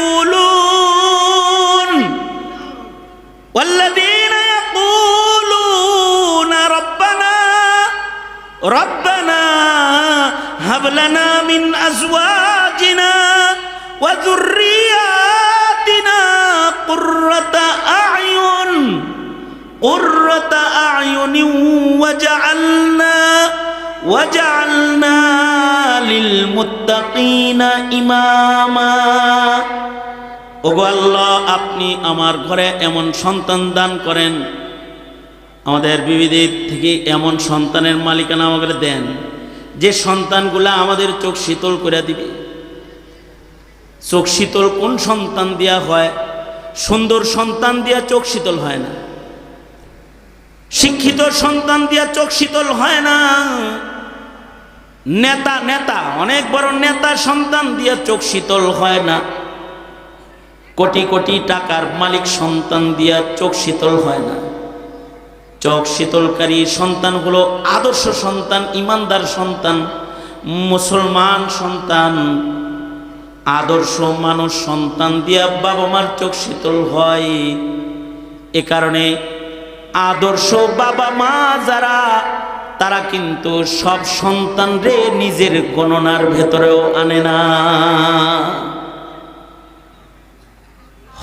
يقولون والذين يقولون ربنا هب لنا من أزواجنا وذرياتنا قرة أعين وجعلنا للمتقين إماما ওগো আল্লাহ, আপনি আমার ঘরে এমন সন্তান দান করেন, আমাদের বিবিদের থেকে এমন সন্তানের মালিকানা আমাদের দেন যে সন্তানগুলা আমাদের চোখ শীতল করে দিবে। চোখ শীতল কোন সন্তান দেয়া হয়? সুন্দর সন্তান দিয়া চোখ শীতল হয় না, শিক্ষিত সন্তান দিয়া চোখ শীতল হয় না, নেতা অনেক বড় নেতা সন্তান দিয়া চোখ শীতল হয় না, কোটি কোটি টাকার মালিক সন্তান দিয়া চোখ শীতল হয় না। চোখ শীতলকারী সন্তান হলো আদর্শ সন্তান, ইমানদার সন্তান, মুসলমান সন্তান, আদর্শ মানুষ সন্তান দিয়া বাবা মার চোখ শীতল হয়। এ কারণে আদর্শ বাবা মা যারা, তারা কিন্তু সব সন্তান রে নিজের গণনার ভেতরেও আনে না।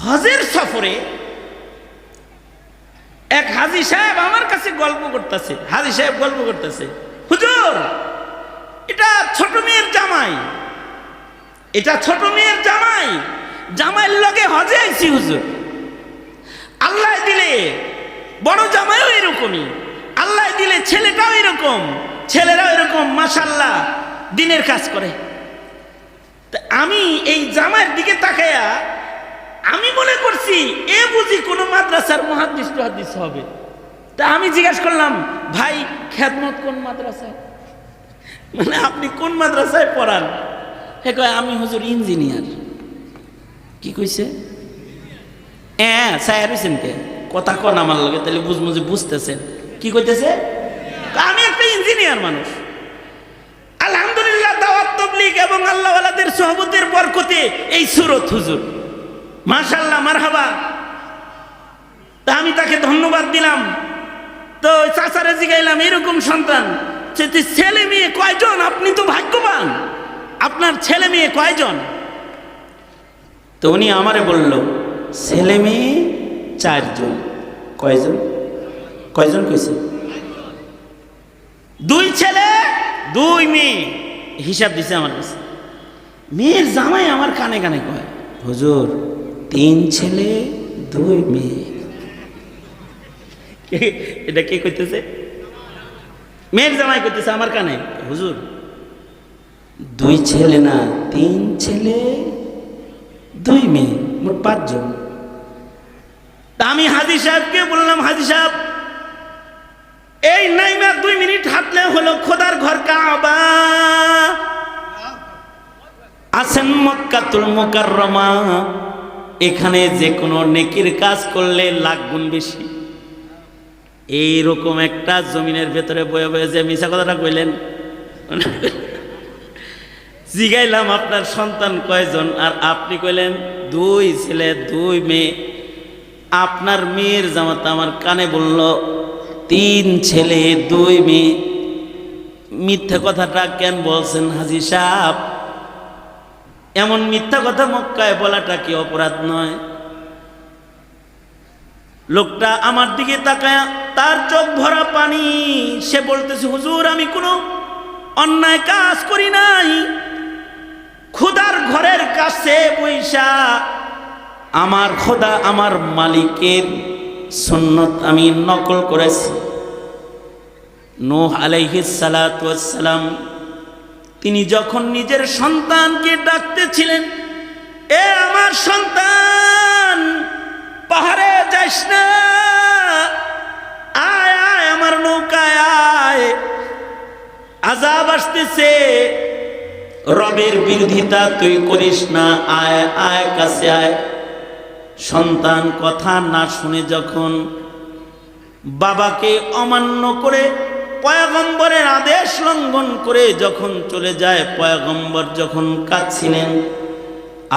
হজের সফরে এক হাজী সাহেব আমার কাছে গল্প করতেছে। হাজী সাহেব গল্প করতেছে, হুজুর এটা ছোট মেয়ের জামাই, এটা ছোট মেয়ের জামাই, জামাইয়ের লগে হজে আইছি হুজুর। আল্লাহ দিলে বড় জামাইও এরকমই, আল্লাহ দিলে ছেলেটাও এরকম, ছেলেরাও এরকম মাশাআল্লাহ দিনের কাজ করে। তা আমি এই জামাইয়ের দিকে তাকায়া আমি মনে করছি এ বুঝি কোনো মাদ্রাসার মুহাদ্দিস টুহাদ্দিস হবে। তা আমি জিজ্ঞাসা করলাম, ভাই খেদমত কোন মাদ্রাসায়, মানে আপনি কোন মাদ্রাসায় পড়ান? হে কয় আমি হুজুর ইঞ্জিনিয়ার। কি কইছে? স্যার হইছেন কে? কথা কন আমার লগে, তাহলে বুঝমুঝে বুঝতেছেন কি কইতেছে। আমি একটা ইঞ্জিনিয়ার মানুষ, আলহামদুলিল্লাহ দাওয়াত তাবলীগ এবং আল্লাহওয়ালাদের সোহবতের বরকতে এই সুরত হুজুর, মাশাআল্লাহ মারহাবা। তা আমি তাকে ধন্যবাদ দিলাম। তো চাচারে জিগাইলাম এরকম সন্তান ছেলে মেয়ে কয়জন? আপনি তো ভাগ্যবান, আপনার ছেলে মেয়ে কয়জন? তো উনি আমারে বলল ছেলে মেয়ে 4 জন। কয়জন? কয়জন কইছে? 2 ছেলে 2 মেয়ে, হিসাব দিছে আমার কাছে। মেয়ের জামাই আমার কানে কানে কয়, হুজুর 3 ছেলে 2 মেয়ে। এটা কে কইতেছে? মেয়ের জামাই কইতেছে আমার কানে, হুজুর 2 ছেলে না 3 ছেলে 2 মেয়ে, মোট 5 জন। তা আমি হাজী সাহেবকে বললাম, হাজী সাহেব এই নাইমা 2 মিনিট হাঁটলে হলো খোদার ঘর কাবা, আছেন মক্কাতুল মুকাররমা, এখানে যে কোনো নেকির কাজ করলে লাখ গুণ বেশি। এইরকম একটা জমিনের ভেতরে বয়ে বয়ে যে মিছা কথাটা কইলেন। জিগাইলাম আপনার সন্তান কয়জন? আর আপনি কইলেন 2 ছেলে 2 মেয়ে। আপনার মেয়ের জামাতা আমার কানে বলল 3 ছেলে 2 মেয়ে। মিথ্যা কথাটা কেন বলছেন হাজী সাহেব? এমন মিথ্যা কথা মক্কায় বলাটা কি অপরাধ নয়? লোকটা আমার দিকে তাকায়, তার চোখ ভরা পানি। সে বলতেছে, হুজুর আমি কোনো অন্যায় কাজ করি নাই, খোদার ঘরের কাছে বৈশা আমার খোদা আমার মালিকের সুন্নত আমি নকল করেছি। নূহ আলাইহিস সালাতু ওয়াস সালাম তিনি যখন নিজের সন্তানকে ডাকতেছিলেন, এ আমার সন্তান পাহাড়ে যাস না, আয় আয় আমার নৌকায় আয়, আযাব আসতেছে, রবের বিরোধিতা তুই করিস না, আয় আয় কাছে আয়। সন্তান কথা না শুনে যখন বাবাকে অমান্য করে পয়গম্বরের আদেশ লঙ্ঘন করে যখন চলে যায়, পয়গম্বর যখন কাঁদছিলেন,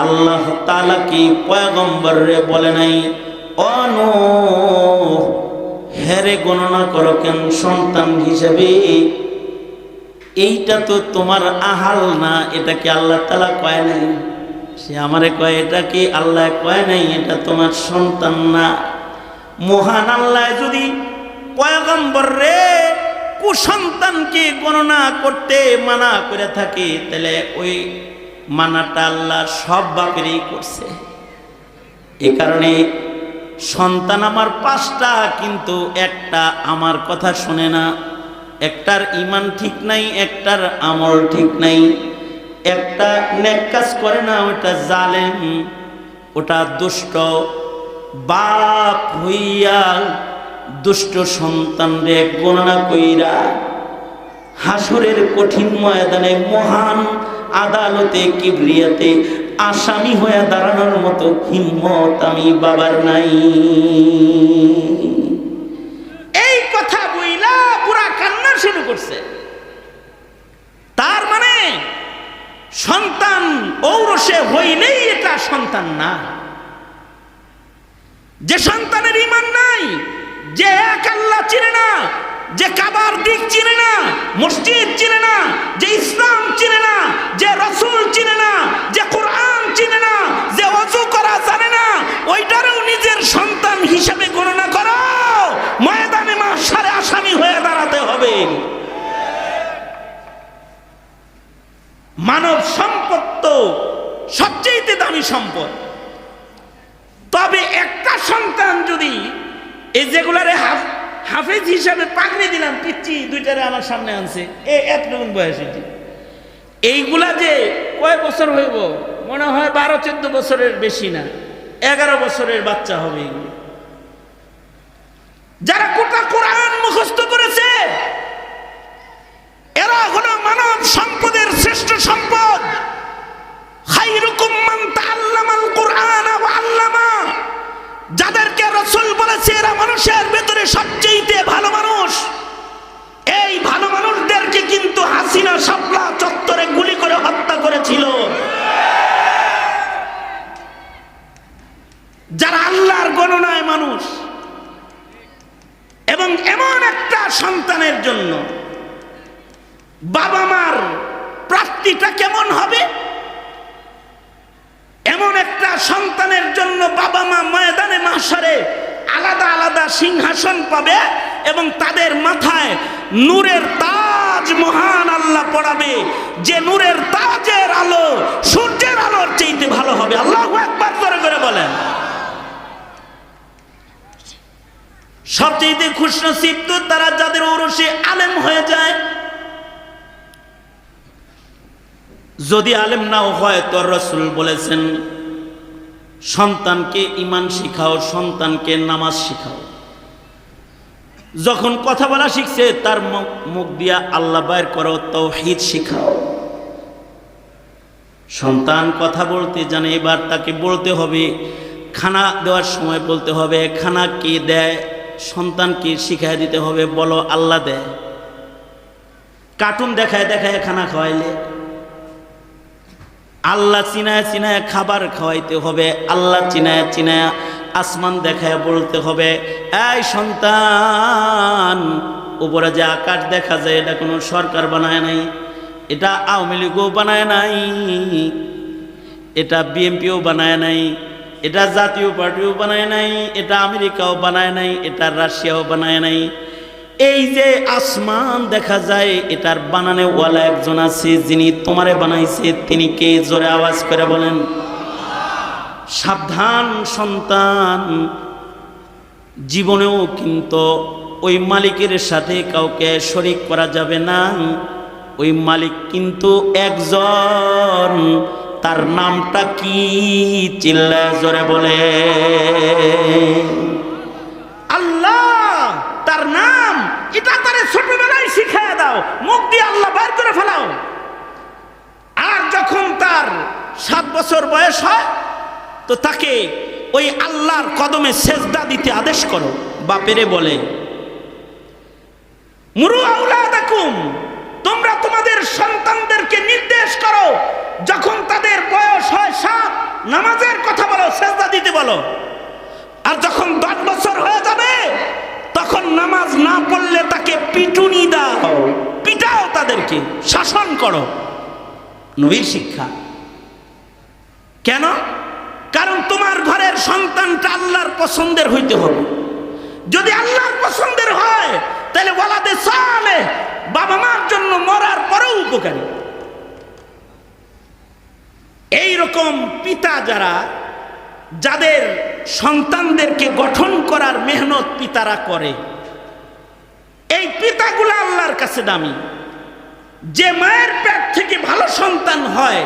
আল্লাহ তাআলা কি পয়গম্বরে বলে নাই নূহ হেরে গণনা করো কেন সন্তান হিসেবে? এইটা তো তোমার আহাল না, এটা কি আল্লাহ তাআলা কয় নাই? সে আমারে কয় এটা কি আল্লাহ কয় নাই এটা তোমার সন্তান না? মহান আল্লাহ যদি পয়গম্বর রে কুসন্তানকে গণনা করতে মানা করে থাকে, তাহলে ওই মানাটা আল্লাহ সব বাপেরই করছে। এ কারণে সন্তান আমার 5টা, কিন্তু একটা আমার কথা শোনে না, একটার ঈমান ঠিক নাই, একটার আমল ঠিক নাই, একটা নেক কাজ করে না, ওটা জালেম, ওটা দুষ্ট। বাপ হইয়া দুষ্ট সন্তানরে গণনা কইরা হাসরের কঠিন ময়দানে মহান আদালতে কিবরিয়াতে আসামি হয়ে দাঁড়ানোর মতো হিম্মত আমি বাবার নাই। এই কথা বইলা পুরা কান্না শুরু করছে। তার মানে সন্তান ঔরসে হইলেই এটা সন্তান না। যে সন্তানের ঈমান নাই, যে এক আল্লাহ চিনে না, যে কাবার দিক চিনে না, মসজিদ চিনে না, যে ইসলাম চিনে না, যে রাসূল চিনে না, যে কোরআন চিনে না, যে ওযু করা জানে না, ওইটারও নিজের সন্তান হিসেবে গণনা করো, ময়দানে মাহশারে আসামি হয়ে দাঁড়াতে হবে। মানব সম্পদ তো সবচেয়ে দামি সম্পদ। তবে একটা সন্তান যদি এই যেগুলারে হাফেজ হিসাবে পাগড়ি দিলাম, পিচ্ছি 2টারে আমার সামনে আনছে, এতটুকুন বয়সে, এইগুলা যে কয় বছর হইব, মনে হয় 12-14 বছরের বেশি না, 11 বছরের বাচ্চা হবে এগুলো। যারা গোটা কোরআন মুখস্থ করেছে এরা হলো মানব সম্পদের শ্রেষ্ঠ সম্পদ। খায়রুকুম মান তাআল্লামাল কুরআন ওয়া আল্লামা, যাদেরকে রাসূল বলেছে এরা মানুষের ভেতরে সবচেয়ে ভালো মানুষ। এই ভালো মানুষদেরকে কিন্তু হাসিনা শাপলা চত্বরে গুলি করে হত্যা করেছিল। যারা আল্লাহর গণনায় মানুষ, এবং এমন একটা সন্তানের জন্য বাবা মার প্রাপ্তিটা কেমন হবে? এমন একটা সন্তানের জন্য বাবা মা ময়দানে মাহশারে আলাদা আলাদা সিংহাসন পাবে এবং তাদের মাথায় নূরের তাজ মহান আল্লাহ পড়াবে, যে নূরের তাজের আলো সূর্যের আলোর চাইতে ভালো হবে। আল্লাহু আকবার জোরে করে বলেন। সবচেয়ে খুশনসিব তো তারা যাদের ওরসে আলেম হয়ে যায়। যদি আলেম নাও হয় তো রাসূল বলেছেন সন্তানকে ঈমান শিখাও, সন্তানকে নামাজ শিখাও। যখন কথা বলা শিখছে তার মুখ দিয়া আল্লাহ বাইর করো, তাওহীদ শিখাও। সন্তান কথা বলতে জানে, এবার তাকে বলতে হবে, খানা দেওয়ার সময় বলতে হবে খানা কে দেয়, সন্তানকে শিখাই দিতে হবে, বলো আল্লাহ দেয়। কার্টুন দেখায় দেখায় খানা খাওয়াইলে আল্লাহ চিনায় চিনায় খাবার খাওয়াইতে হবে, আল্লাহ চিনায় চিনায় আসমান দেখায় বলতে হবে এই সন্তান, উপরে যে আকাশ দেখা যায় এটা কোনো সরকার বানায় নাই, এটা আওয়ামী লীগও বানায় নাই, এটা বিএনপিও বানায় নাই, এটা জাতীয় পার্টিও বানায় নাই, এটা আমেরিকাও বানায় নাই, এটা রাশিয়াও বানায় নাই। এই যে আসমান দেখা যায় এটার বানানে ওয়ালা একজন আছে, যিনি তোমারে বানাইছে, তিনি কে? জোরে আওয়াজ করে বলেন। সাবধান সন্তান, জীবনেও কিন্তু ওই মালিকের সাথে কাউকে শরীক করা যাবে না। ওই মালিক কিন্তু একজন, তার নামটা কি? চিল্লায় জোরে বলে আল্লাহ। তার নাম, এটা তারে ছোটবেলায় শিখায় দাও, মুখ দিয়ে আল্লাহ বের করে ফেলাও। আর যখন তার 7 বছর বয়স হয় তো তাকে ওই আল্লাহর কদমে সেজদা দিতে আদেশ করো। বাপেরে বলে মুরু আওলাদাকুম, তোমরা তোমাদের সন্তানদেরকে নির্দেশ করো যখন তাদের বয়স হয় 7 নামাজের কথা বলো, সেজদা দিতে বলো। আর যখন 10 বছর হয়ে যাবে তখন নামাজ না পড়লে তাকে পিটুনি দাও, পিটাও, তাদেরকে শাসন করো। নবীর শিক্ষা। কেন? কারণ তোমার ঘরের সন্তানটা আল্লাহর পছন্দের হইতে হবে। যদি আল্লাহর পছন্দের হয় তাহলে ওয়ালাদে সালেহ, বাবা মার জন্য মরার পরেও উপকারী। এই রকম পিতা যারা, যাদের সন্তানদেরকে গঠন করার মেহনত পিতারা করে, এই পিতাগুলো আল্লাহর কাছে দামি। যে মায়ের পেট থেকে ভালো সন্তান হয়,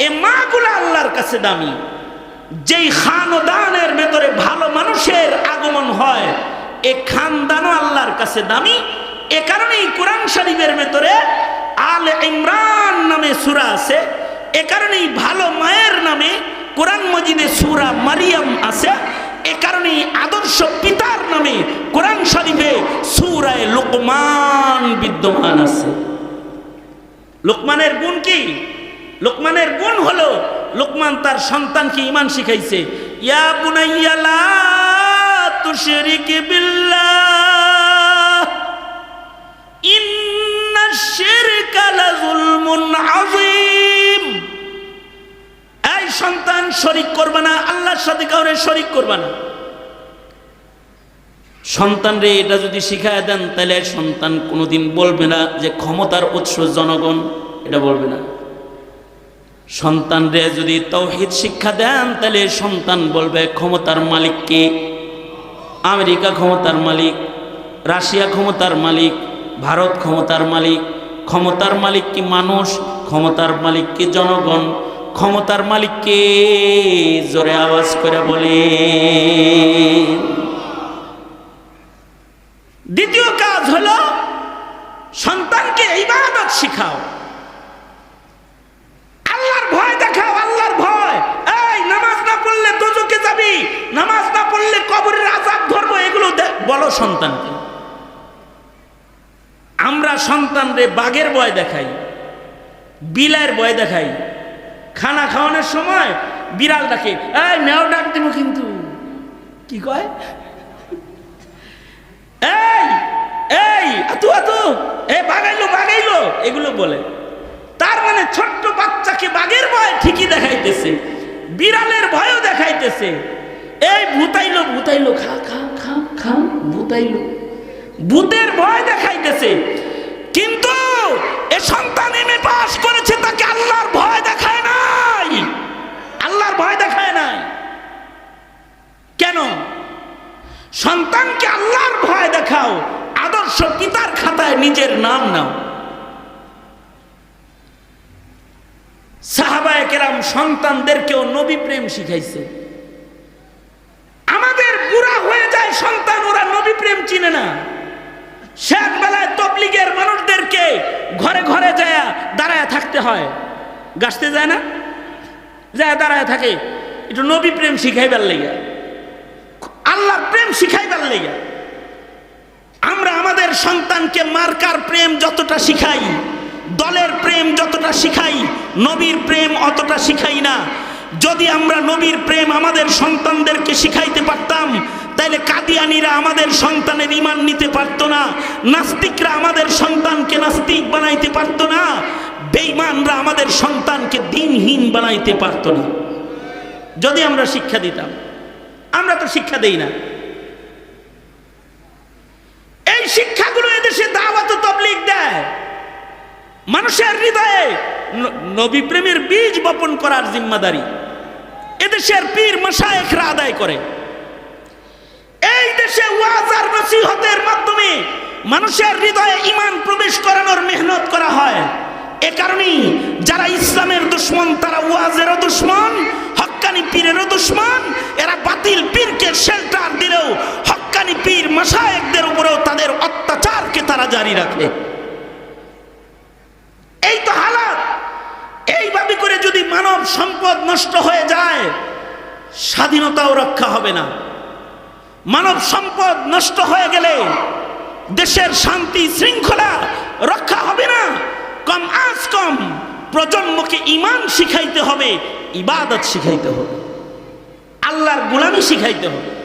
এই মাগুলো আল্লাহর কাছে দামি। যেই খানদানের ভেতরে ভালো মানুষের আগমন হয়, এই খানদানও আল্লাহর কাছে দামি। এ কারণেই কোরআন শরীফের ভেতরে আলে ইমরান নামে সূরা আছে। এ কারণেই ভালো মায়ের নামে কোরআন মজিদে সূরা মারিয়াম আছে। এ কারণেই আদর্শ পিতার নামে কোরআন শরীফে সূরা লুকমান বিদ্যমান আছে। লুকমানের গুণ কি? লুকমানের গুণ হলো, লুকমান তার সন্তানকে ঈমান শিখাইছে। ইয়া বুনাইয়া লা তুশরিক বিল্লাহ ইন্নাশ শিরকা লাযুলমুন আযীম। এই সন্তান, শরীক করবে না, আল্লাহর সাথে কাউরে শরীক করবে না। সন্তানরে এটা যদি শিখায় দেন, তাহলে সন্তান কোনোদিন বলবে না যে ক্ষমতার উৎস জনগণ, এটা বলবে না। সন্তানরে যদি তাওহীদ শিক্ষা দেন, তাহলে সন্তান বলবে ক্ষমতার মালিক কে? আমেরিকা ক্ষমতার মালিক, রাশিয়া ক্ষমতার মালিক, ভারত ক্ষমতার মালিক। ক্ষমতার মালিক কি মানুষ? ক্ষমতার মালিক কি জনগণ? ক্ষমতার মালিক কে? জোরে আওয়াজ করে বলে। দ্বিতীয় কাজ হলো সন্তানকে ইবাদত শিখাও, আল্লাহর ভয় দেখাও। আল্লাহর ভয়। এই নামাজ না পড়লে দোজখে যাবি, নামাজ না পড়লে কবরের আযাব ধরবো, এগুলো বলো সন্তানকে। আমরা সন্তানরে বাঘের ভয় দেখাই, বিলের ভয় দেখাই। খানা খাওয়ানোর সময় বিড়াল ডাকে, এই মেও ডাক দিব কিন্তু। কি কয়? এই এই আতু আতু, এ বাগাইলো বাগাইলো, এগুলো বলে। তার মানে ছোট্ট বাচ্চাকে বাঘের ভয় ঠিকই দেখাইতেছে, বিড়ালের ভয়ও দেখাইতেছে। এই ভূতাইলো ভূতাইলো, খা খা খা খা, ভূতাইলো, ভূতের ভয় দেখাইতেছে। কিন্তু এ সন্তান এমএ পাস করেছে, তাকে আল্লাহর ভয় দেখায় নাই, আল্লাহর ভয় দেখায় নাই। কেন? সন্তানকে আল্লাহর ভয় দেখাও, আদর্শ পিতার খাতায় নিজের নাম নাও। সাহাবায়ে কেরাম সন্তানদেরকেও নবী প্রেম শিখাইছে। আমাদের বুড়া হয়ে যায় সন্তান, ওরা নবী প্রেম চিনে না। শেষ বেলায় তবলিগের মানুষদেরকে ঘরে ঘরে যায় দাঁড়ায় থাকতে হয়, গাছতে যায় না, যায় দাঁড়ায় থাকে, একটু নবী প্রেম শিখাইবার লেগে, আল্লাহ প্রেম শিখাইবার লেগে। আমরা আমাদের সন্তানকে মার্কার প্রেম যতটা শিখাই, দলের প্রেম যতটা শিখাই, নবীর প্রেম অতটা শিখাই না। যদি আমরা নবীর প্রেম আমাদের সন্তানদেরকে শিখাইতে পারতাম, তাইলে কাদিয়ানীরা আমাদের সন্তানের ঈমান নিতে পারতো না, নাস্তিকরা আমাদের সন্তানকে নাস্তিক বানাইতে পারতো না, বেঈমানরা আমাদের সন্তানকে দ্বীনহীন বানাইতে পারতো না। যদি আমরা শিক্ষা দিতাম। আমরা তো শিক্ষা দেই না। এই শিক্ষাগুলো এদেশে দাওয়াত ও তাবলীগ দেয়, মানুষের হৃদয়ে নবী প্রেমের বীজ বপন করার জিম্মাদারি এদেশের পীর মাশায়েখরা আদায় করে। এই দেশে ওয়াজ আর নসিহতের মাধ্যমে মানুষের হৃদয়ে ঈমান প্রবেশ করানোর মেহনত করা হয়। এ কারণেই যারা ইসলামের দুশমন, তারা ওয়াজেরও দুশমন, হক্কানি পীরেরও দুশমন। এরা বাতিল পীরকে শেল্টার দিলেও হক্কানি পীর মাশায়েখদের উপরেও তাদের অত্যাচারকে তারা জারি রাখে। এই তো হালাত। এইভাবে করে যদি মানব সম্পদ নষ্ট হয়ে যায়, স্বাধীনতাও রক্ষা হবে না। মানব সম্পদ নষ্ট হয়ে গেলে দেশের শান্তি শৃঙ্খলা রক্ষা হবে না। কম আজ কম প্রজন্মকে ঈমান শিখাইতে হবে, ইবাদত শিখাইতে হবে, আল্লাহর গোলামি শিখাইতে হবে।